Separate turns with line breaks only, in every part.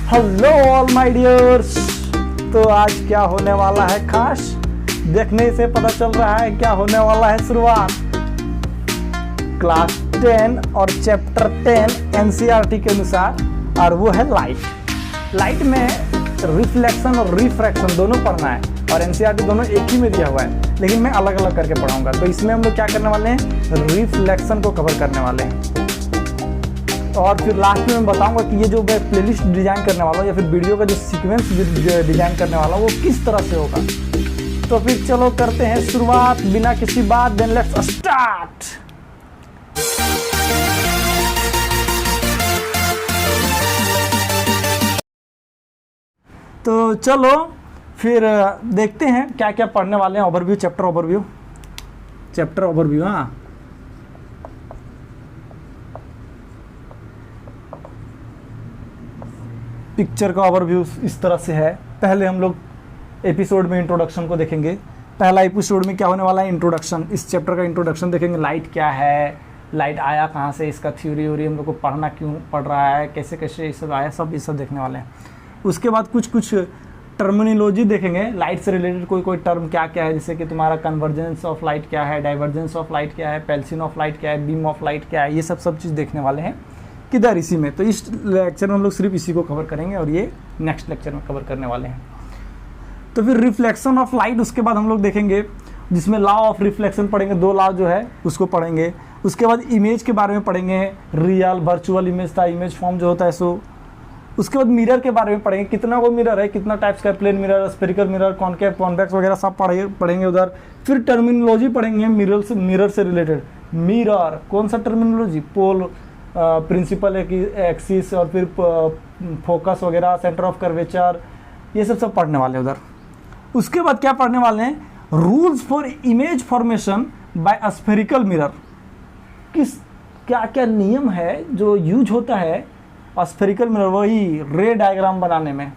Hello all my dears. तो आज क्या होने वाला है खास, देखने से पता चल रहा है क्या होने वाला है शुरुआत। क्लास 10 और चैप्टर 10 एनसीईआरटी के अनुसार, और वो है लाइट में रिफ्लेक्शन और रिफ्रैक्शन दोनों पढ़ना है, और एनसीईआरटी दोनों एक ही में दिया हुआ है, लेकिन मैं अलग अलग करके पढ़ाऊंगा। तो इसमें हम लोग क्या करने वाले हैं, रिफ्लेक्शन को कवर करने वाले हैं। और फिर लास्ट में मैं बताऊंगा कि ये जो मैं प्लेलिस्ट डिजाइन करने वाला हूँ या फिर वीडियो का जो सीक्वेंस डिजाइन करने वाला हूँ वो किस तरह से होगा। तो फिर चलो करते हैं शुरुआत बिना किसी बात, देन लेट्स स्टार्ट। तो चलो फिर देखते हैं क्या क्या पढ़ने वाले हैं। Overview, chapter overview. हाँ, पिक्चर का ओवरव्यू इस तरह से है। पहले हम लोग एपिसोड में इंट्रोडक्शन को देखेंगे। पहला एपिसोड में क्या होने वाला है, इंट्रोडक्शन। इस चैप्टर का इंट्रोडक्शन देखेंगे। लाइट क्या है, लाइट आया कहाँ से, इसका थ्योरी हम लोग को पढ़ना क्यों पड़ रहा है, कैसे कैसे ये सब आया, सब ये सब देखने वाले हैं। उसके बाद कुछ टर्मिनोलॉजी देखेंगे लाइट से रिलेटेड। कोई टर्म क्या क्या है, जैसे कि तुम्हारा कन्वर्जेंस ऑफ लाइट क्या है, डाइवर्जेंस ऑफ लाइट क्या है, पेल्सिन ऑफ लाइट क्या है, बीम ऑफ लाइट क्या है, ये सब चीज़ देखने वाले हैं किधर, इसी में। तो इस लेक्चर में हम लोग सिर्फ इसी को कवर करेंगे और ये नेक्स्ट लेक्चर में कवर करने वाले हैं। तो फिर रिफ्लेक्शन ऑफ लाइट उसके बाद हम लोग देखेंगे, जिसमें लॉ ऑफ रिफ्लेक्शन पढ़ेंगे। 2 लॉ जो है उसको पढ़ेंगे। उसके बाद इमेज के बारे में पढ़ेंगे, रियल वर्चुअल इमेज था, इमेज फॉर्म जो होता है सो। उसके बाद मिरर के बारे में पढ़ेंगे, कितना वो मिरर है, कितना टाइप्स का, plane mirror, spherical mirror, concave, convex वगैरह सब पढ़ेंगे उधर। फिर टर्मिनोलॉजी पढ़ेंगे मिरर से रिलेटेड। मिरर कौन सा टर्मिनोलॉजी, पोल, प्रिंसिपल एक्सिस, और फिर फोकस वगैरह, सेंटर ऑफ कर्वेचर, ये सब पढ़ने वाले हैं उधर। उसके बाद क्या पढ़ने वाले हैं, rules for image formation by spherical mirror. क्या क्या नियम है जो यूज होता है स्फेरिकल मिरर, वही रे डायग्राम बनाने में,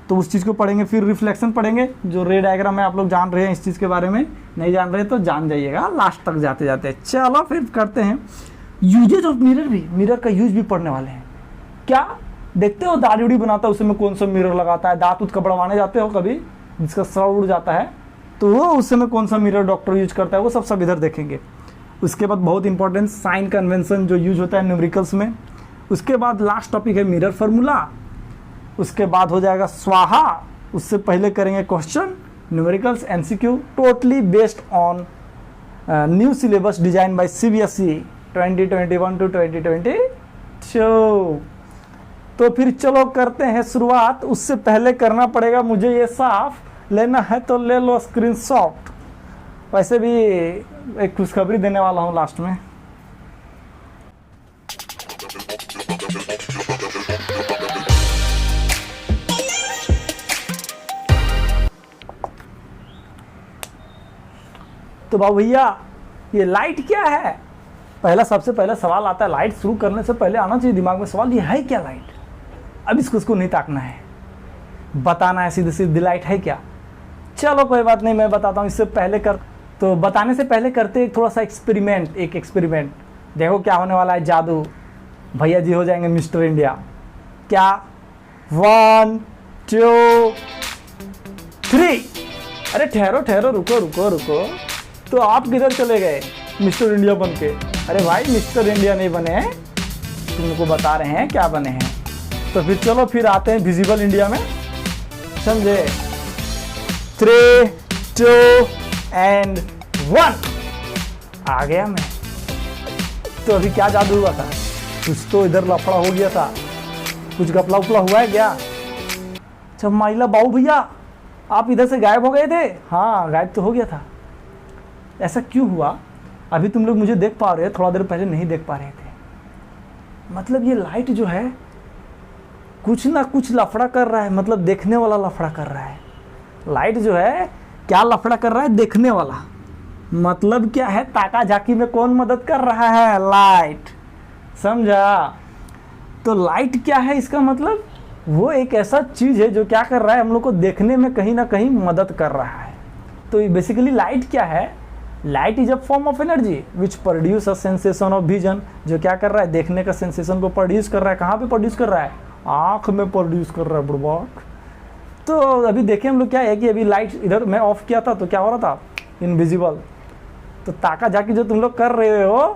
तो उस चीज़ को पढ़ेंगे। फिर रिफ्लेक्शन पढ़ेंगे, जो रे डायग्राम है आप लोग जान रहे हैं इस चीज़ के बारे में, नहीं जान रहे तो जान जाइएगा लास्ट तक जाते जाते। चलो फिर करते हैं यूजेज ऑफ मिरर। भी मिरर का यूज भी पढ़ने वाले हैं। क्या देखते हो, दाढ़ी उड़ी बनाता है उसमें कौन सा मिरर लगाता है, दांत उत कपड़वाने जाते हो कभी, जिसका सर उड़ जाता है तो वो उस समय कौन सा मिरर डॉक्टर यूज करता है, वो सब इधर देखेंगे। उसके बाद बहुत इंपॉर्टेंट साइन कन्वेंशन जो यूज होता है न्यूमेरिकल्स में। उसके बाद लास्ट टॉपिक है मिरर फार्मूला। उसके बाद हो जाएगा स्वाहा, उससे पहले करेंगे question, numericals, MCQ, totally based on new syllabus design by CBSE 2021 to 2022। तो फिर चलो करते हैं शुरुआत। उससे पहले करना पड़ेगा मुझे ये साफ, लेना है तो ले लो स्क्रीनशॉट। वैसे भी एक खुशखबरी देने वाला हूँ लास्ट में। तो बाबू भैया, ये लाइट क्या है, सबसे पहला सवाल आता है। लाइट शुरू करने से पहले आना चाहिए दिमाग में सवाल, ये है क्या लाइट। अब इसको नहीं ताकना है, बताना है सीधे सीधे लाइट है क्या। चलो कोई बात नहीं, मैं बताता हूँ। इससे पहले तो बताने से पहले करते एक थोड़ा सा एक्सपेरिमेंट। देखो क्या होने वाला है, जादू। भैया जी हो जाएंगे मिस्टर इंडिया। क्या, 1 2 3। अरे ठहरो, रुको। तो आप किधर चले गए मिस्टर इंडिया बन के? अरे भाई, मिस्टर इंडिया नहीं बने हैं, तुमको बता रहे हैं क्या बने हैं। तो फिर चलो फिर आते हैं विजिबल इंडिया में, समझे। 3 2 एंड 1 आ गया मैं। तो अभी क्या जादू हुआ था, कुछ तो इधर लफड़ा हो गया था, कुछ गपला उपला हुआ है क्या। अच्छा माइला बाबू भैया, आप इधर से गायब हो गए थे। हाँ, गायब तो हो गया था। ऐसा क्यों हुआ, अभी तुम लोग मुझे देख पा रहे हैं, थोड़ा देर पहले नहीं देख पा रहे थे। मतलब ये लाइट जो है कुछ ना कुछ लफड़ा कर रहा है, मतलब देखने वाला लफड़ा कर रहा है। लाइट जो है क्या लफड़ा कर रहा है, देखने वाला। मतलब क्या है, ताका झाकी में कौन मदद कर रहा है, लाइट, समझा। तो लाइट क्या है, इसका मतलब वो एक ऐसा चीज है जो क्या कर रहा है, हम लोग को देखने में कहीं ना कहीं मदद कर रहा है। तो बेसिकली लाइट क्या है, light is a form of energy which produce a sensation of vision, जो क्या कर रहा है, देखने का सेंसेशन को प्रोड्यूस कर रहा है। कहाँ पे प्रोड्यूस कर रहा है, आँख में प्रोड्यूस कर रहा है बुड़बक। तो अभी देखें हम लोग क्या है कि अभी लाइट इधर मैं ऑफ किया था तो क्या हो रहा था, इनविजिबल। तो ताका झाकी जो तुम लोग कर रहे हो,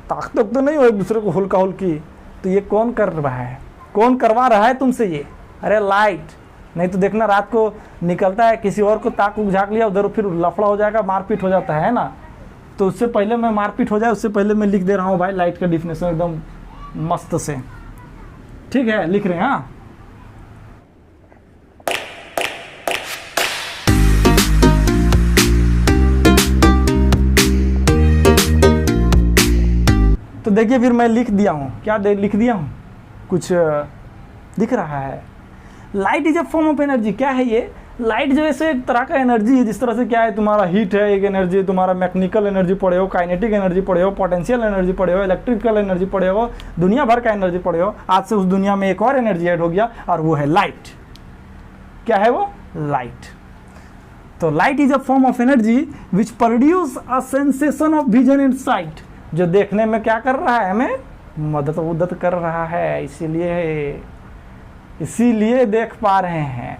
ताक तक तो नहीं हो एक दूसरे को हुल्का हुल्की, तो ये कौन कर रहा है, कौन करवा रहा है तुमसे ये? अरे लाइट। नहीं तो देखना रात को निकलता है किसी और को ताक झाँक लिया उधर, फिर लफड़ा हो जाएगा, मारपीट हो जाता है ना। तो उससे पहले मैं मारपीट हो जाए उससे पहले मैं लिख दे रहा हूँ भाई लाइट का डिफिनेशन एकदम मस्त से। ठीक है, लिख रहे हैं। हाँ, तो देखिए फिर मैं लिख दिया हूँ, क्या लिख दिया हूँ, कुछ दिख रहा है। Light is a form of energy. क्या है ये? लाइट जो ऐसे एक तरह का एनर्जी है, जिस तरह से क्या है तुम्हारा हीट है एक एनर्जी, तुम्हारा मैकेनिकल एनर्जी पढ़े हो, काइनेटिक एनर्जी पढ़े हो, पोटेंशियल एनर्जी पढ़े हो, इलेक्ट्रिकल एनर्जी पढ़े हो, दुनिया भर का एनर्जी पढ़े हो। आज से उस दुनिया में एक और एनर्जी ऐड हो गया और वो है लाइट। क्या है वो? लाइट। तो light is a form of energy which produce a sensation of vision and site. जो देखने में क्या कर रहा है, हमें मदद कर रहा है, इसीलिए देख पा रहे हैं।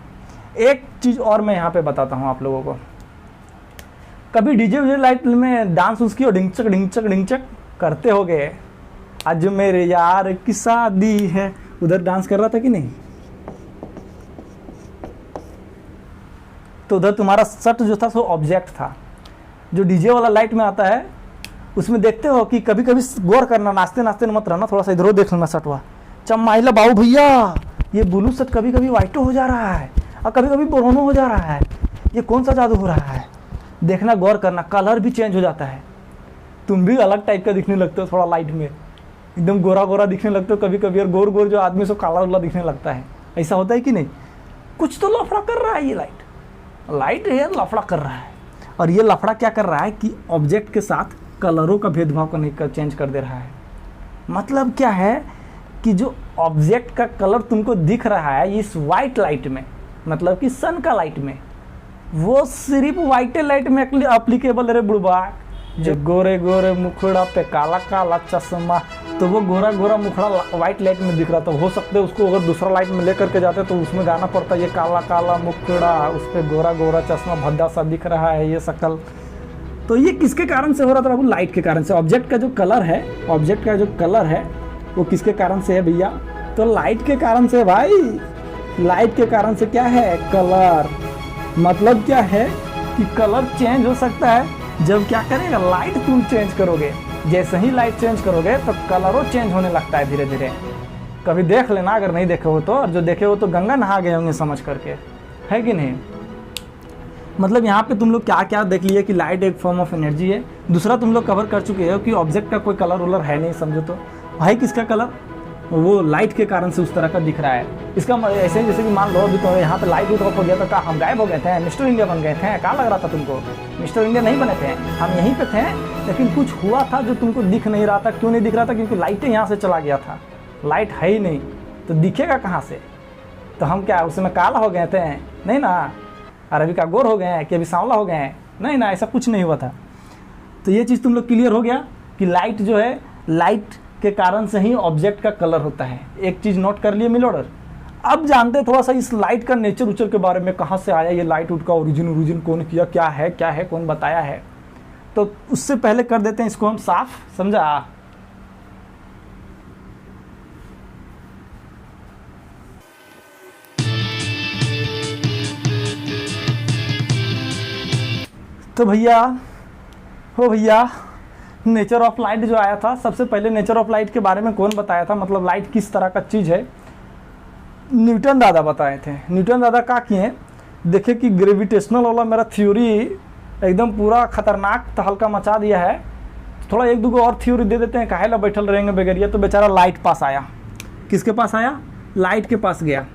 एक चीज और मैं यहाँ पे बताता हूँ आप लोगों को। कभी डीजे लाइट में डांस उसकी और ढिंचक ढिंचक ढिंचक करते हो गए? आज मेरे यार की शादी है, उधर डांस कर रहा था कि नहीं? तो उधर तुम्हारा सट जो था सो ऑब्जेक्ट था। जो डीजे वाला लाइट में आता है उसमें देखते हो कि कभी कभी गौर करना, नाचते नाचते मत रहना, थोड़ा सा इधर देख लेना सटवा। चमाइला बाबू भैया, ये ब्लू सट कभी कभी वाइटो हो जा रहा है और कभी कभी ब्राउनो हो जा रहा है, ये कौन सा जादू हो रहा है? देखना, गौर करना, कलर भी चेंज हो जाता है। तुम भी अलग टाइप का दिखने लगते हो, थोड़ा लाइट में एकदम गोरा गोरा दिखने लगते हो कभी कभी, और गोर गोर जो आदमी से काला वाला दिखने लगता है। ऐसा होता है कि नहीं? कुछ तो लफड़ा कर रहा है ये लाइट है, लफड़ा कर रहा है। और ये लफड़ा क्या कर रहा है कि ऑब्जेक्ट के साथ कलरों का भेदभाव करने का चेंज कर दे रहा है। मतलब क्या है कि जो ऑब्जेक्ट का कलर तुमको दिख रहा है इस वाइट लाइट में, मतलब कि सन का लाइट में, वो सिर्फ वाइट लाइट में एप्लीकेबल है रे बुढ़बा। जो गोरे गोरे मुखड़ा पे काला काला चश्मा, तो वो गोरा गोरा मुखड़ा वाइट लाइट में दिख रहा था। हो सकता है उसको अगर दूसरा लाइट में लेकर के जाते तो उसमें गाना पड़ता ये काला काला मुखड़ा, उस पर गोरा गोरा चश्मा भद्दा सा दिख रहा है ये शकल। तो ये किसके कारण से हो रहा था बाबू? लाइट के कारण से। ऑब्जेक्ट का जो कलर है वो किसके कारण से है भैया? तो लाइट के कारण से भाई। लाइट के कारण से क्या है? कलर। मतलब क्या है कि कलर चेंज हो सकता है जब क्या करेगा, लाइट तुम चेंज करोगे। जैसे ही लाइट चेंज करोगे तो कलरों चेंज होने लगता है धीरे धीरे। कभी देख लेना अगर नहीं देखे हो तो, और जो देखे हो तो गंगा नहा गए होंगे समझ करके, है कि नहीं? मतलब यहाँ पे तुम लोग क्या क्या देख लिए कि लाइट एक फॉर्म ऑफ एनर्जी है। दूसरा तुम लोग कवर कर चुके हो कि ऑब्जेक्ट का कोई कलर वलर है नहीं, समझो तो भाई किसका कलर, वो लाइट के कारण से उस तरह का दिख रहा है। इसका ऐसे जैसे कि मान लो अभी तो यहाँ पे लाइट ऑफ हो गया तो क्या हम गायब हो गए थे? मिस्टर इंडिया बन गए थे? क्या लग रहा था तुमको? मिस्टर इंडिया नहीं बने थे, हम यहीं पे थे, लेकिन कुछ हुआ था जो तुमको दिख नहीं रहा था। क्यों नहीं दिख रहा था? क्योंकि लाइटें यहाँ से चला गया था, लाइट है ही नहीं, तो दिखेगा कहाँ से? तो हम क्या उसमें काला हो गए थे? नहीं ना। और अभी का गोर हो गए हैं कि अभी सांवला हो गए हैं? नहीं ना, ऐसा कुछ नहीं हुआ था। तो ये चीज़ तुम लोग क्लियर हो गया कि लाइट जो है, लाइट के कारण से ही ऑब्जेक्ट का कलर होता है। एक चीज़ नोट कर लिए मिलोडर। अब जानते हैं थोड़ा सा इस लाइट का नेचर उचर के बारे में, कहाँ से आया ये लाइट उट का ओरिजिन कौन किया, क्या है कौन बताया है। तो उससे पहले कर देते हैं इसको हम साफ, समझा? तो भैया नेचर ऑफ लाइट जो आया था, सबसे पहले नेचर ऑफ लाइट के बारे में कौन बताया था, मतलब लाइट किस तरह का चीज़ है? न्यूटन दादा बताए थे। न्यूटन दादा क्या किए, देखे कि ग्रेविटेशनल वाला मेरा थ्योरी एकदम पूरा खतरनाक तहलका मचा दिया है, थोड़ा एक दो और थ्योरी दे देते हैं, काहे ला बैठल रहेंगे बेगरिया। तो बेचारा लाइट पास आया। किसके पास आया? लाइट के पास गया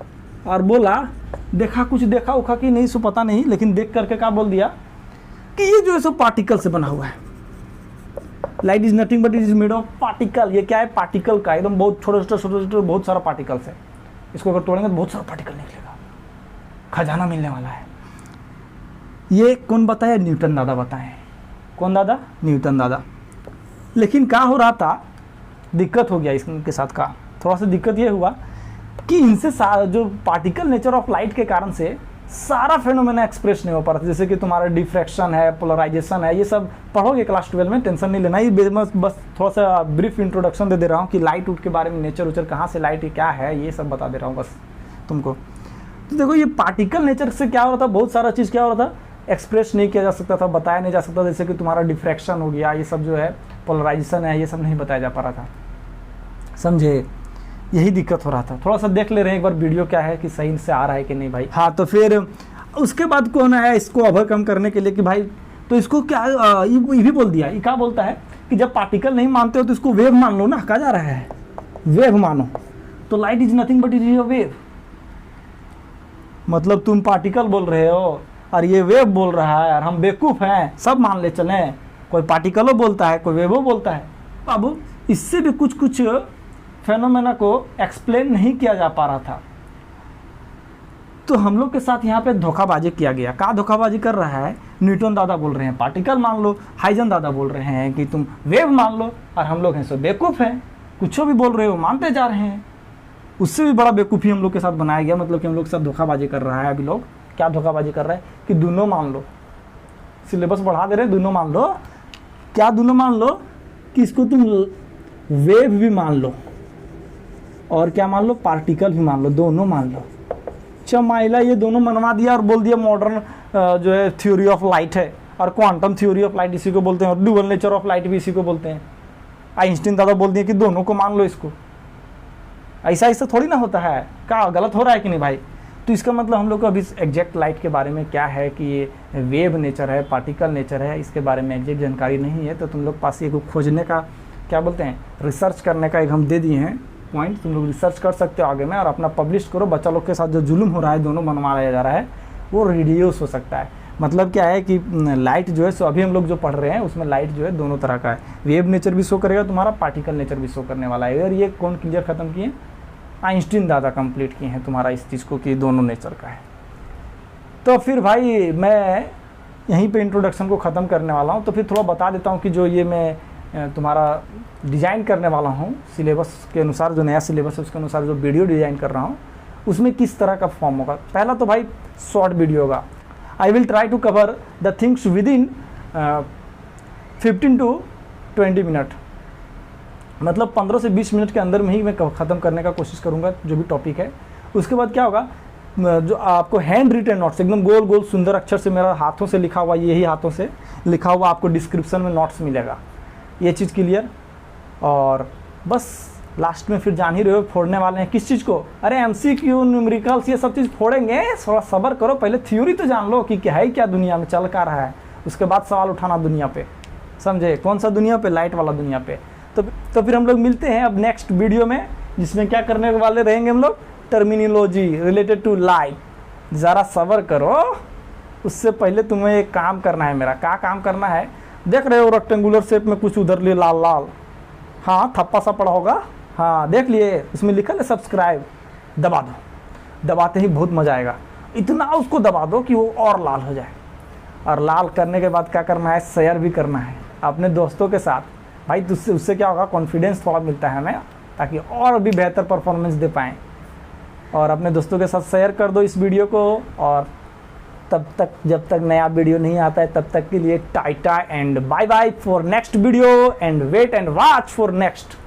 और बोला, देखा कुछ देखा उखा कि नहीं सो पता नहीं, लेकिन देख करके क्या बोल दिया कि ये जो है सो पार्टिकल से बना हुआ है। Light is nothing but it is made of particle. ये क्या है? पार्टिकल का एकदम बहुत छोटे छोटे बहुत सारा पार्टिकल्स है। इसको अगर तोड़ेंगे तो बहुत सारा पार्टिकल निकलेगा, खजाना मिलने वाला है। ये कौन बताया? न्यूटन दादा बताए। कौन दादा? न्यूटन दादा। लेकिन क्या हो रहा था, दिक्कत हो गया इसके साथ का। थोड़ा सा दिक्कत ये हुआ कि इनसे जो पार्टिकल नेचर ऑफ लाइट के कारण से सारा फेनोमेना एक्सप्रेस नहीं हो पा रहा था। जैसे कि तुम्हारा डिफ्रैक्शन है, पोलराइजेशन है, ये सब पढ़ोगे क्लास 12 में, टेंशन नहीं लेना। ये बस थोड़ा सा ब्रीफ इंट्रोडक्शन दे रहा हूँ कि लाइट उट के बारे में, नेचर उचर कहाँ से लाइट क्या है, ये सब बता दे रहा हूँ बस तुमको। तो देखो ये पार्टिकल नेचर से क्या हो रहा था, बहुत सारा चीज़ क्या हो रहा था, एक्सप्रेस नहीं किया जा सकता था, बताया नहीं जा सकता। जैसे कि तुम्हारा डिफ्रैक्शन हो गया, ये सब जो है, पोलराइजेशन है, ये सब नहीं बताया जा पा रहा था, समझे। यही दिक्कत हो रहा था। थोड़ा सा देख ले रहे हैं एक बार वीडियो क्या है, कि सही से आ रहा है कि नहीं भाई। हाँ, तो फिर उसके बाद कौन आया इसको ओवरकम करने के लिए कि भाई, तो इसको क्या ये भी बोल दिया, ये क्या बोलता है कि जब पार्टिकल नहीं मानते हो तो इसको वेव मान लो ना, कहा जा रहा है वेव मानो। तो light is nothing but it is a wave. मतलब तुम पार्टिकल बोल रहे हो और ये वेव बोल रहा है, और हम बेवकूफ़ हैं, सब मान ले चलें। कोई पार्टिकलों बोलता है, कोई वेवो बोलता है। अब इससे भी कुछ फेनोमेना को एक्सप्लेन नहीं किया जा पा रहा था। तो हम लोग के साथ यहाँ पे धोखाबाजी किया गया। क्या धोखाबाजी कर रहा है, न्यूटन दादा बोल रहे हैं पार्टिकल मान लो, हाइजन दादा बोल रहे हैं कि तुम वेव मान लो, और हम लोग हैं सो बेवकूफ़ हैं, कुछ भी बोल रहे हो मानते जा रहे हैं। उससे भी बड़ा बेवकूफ़ी हम लोग के साथ बनाया गया। मतलब कि हम लोग के साथ धोखाबाजी कर रहा है अभी लोग। क्या धोखाबाजी कर रहा है कि दोनों मान लो, सिलेबस बढ़ा दे रहे हैं, दोनों मान लो। क्या दोनों मान लो कि इसको तुम वेव भी मान लो और क्या मान लो, पार्टिकल भी मान लो, दोनों मान लो। चमाइला ये दोनों मनवा दिया और बोल दिया मॉडर्न जो है थ्योरी ऑफ लाइट है, और क्वांटम थ्योरी ऑफ लाइट इसी को बोलते हैं, और ड्यूअल नेचर ऑफ लाइट भी इसी को बोलते हैं। आइंस्टीन दादा बोल दिए कि दोनों को मान लो इसको। ऐसा थोड़ी ना होता है। क्या गलत हो रहा है कि नहीं भाई। तो इसका मतलब हम लोग को अभी एग्जैक्ट लाइट के बारे में क्या है कि ये वेव नेचर है, पार्टिकल नेचर है, इसके बारे में एग्जैक्ट जानकारी नहीं है। तो तुम लोग पास ये खोजने का क्या बोलते हैं, रिसर्च करने का एक हम दे दिए हैं पॉइंट। तुम लोग रिसर्च कर सकते हो आगे में और अपना पब्लिश करो। बच्चा लोग के साथ जो जुल्म हो रहा है, दोनों बनवाया जा रहा है, वो रिड्यूस हो सकता है। मतलब क्या है कि लाइट जो है सो अभी हम लोग जो पढ़ रहे हैं उसमें लाइट जो है दोनों तरह का है। वेव नेचर भी शो करेगा तुम्हारा, पार्टिकल नेचर भी शो करने वाला है। और ये कौन क्लियर खत्म किए, आइंस्टीन दादा कंप्लीट किए हैं तुम्हारा इस चीज़ को कि दोनों नेचर का है। तो फिर भाई मैं यहीं पे इंट्रोडक्शन को ख़त्म करने वाला हूँ। तो फिर थोड़ा बता देता हूँ कि जो ये मैं तुम्हारा डिज़ाइन करने वाला हूँ सिलेबस के अनुसार, जो नया सिलेबस है उसके अनुसार जो वीडियो डिज़ाइन कर रहा हूँ उसमें किस तरह का फॉर्म होगा। पहला तो भाई शॉर्ट वीडियो होगा। I will try to cover the things within 15 to 20 minute, मतलब 15 से 20 मिनट के अंदर में ही मैं ख़त्म करने का कोशिश करूँगा जो भी टॉपिक है। उसके बाद क्या होगा, जो आपको हैंड रिटन नोट्स एकदम गोल गोल सुंदर अक्षर से मेरा हाथों से लिखा हुआ, यही हाथों से लिखा हुआ आपको डिस्क्रिप्शन में नोट्स मिलेगा। ये चीज़ क्लियर। और बस लास्ट में फिर जान ही रहे हो फोड़ने वाले हैं किस चीज़ को। अरे MCQ, न्यूमेरिकल्स, ये सब चीज़ फोड़ेंगे। थोड़ा सब्र करो, पहले थ्योरी तो जान लो कि क्या है, क्या दुनिया में चल क्या रहा है। उसके बाद सवाल उठाना दुनिया पे, समझे। कौन सा दुनिया पे, लाइट वाला दुनिया पे। तो फिर हम लोग मिलते हैं अब नेक्स्ट वीडियो में, जिसमें क्या करने वाले रहेंगे हम लोग, टर्मिनोलॉजी रिलेटेड टू लाइट। ज़रा सब्र करो, उससे पहले तुम्हें एक काम करना है। मेरा क्या काम करना है, देख रहे हो रेक्टेंगुलर शेप में कुछ उधर लिए लाल लाल, हाँ थप्पा सा पड़ा होगा, हाँ देख लिए, उसमें लिखा है सब्सक्राइब, दबा दो। दबाते ही बहुत मज़ा आएगा। इतना उसको दबा दो कि वो और लाल हो जाए। और लाल करने के बाद क्या करना है, शेयर भी करना है अपने दोस्तों के साथ भाई। तो उससे क्या होगा, कॉन्फिडेंस थोड़ा मिलता है हमें, ताकि और भी बेहतर परफॉर्मेंस दे पाएँ। और अपने दोस्तों के साथ शेयर कर दो इस वीडियो को। और तब तक, जब तक नया वीडियो नहीं आता है, तब तक के लिए tata and bye bye for next video, and wait and watch for next.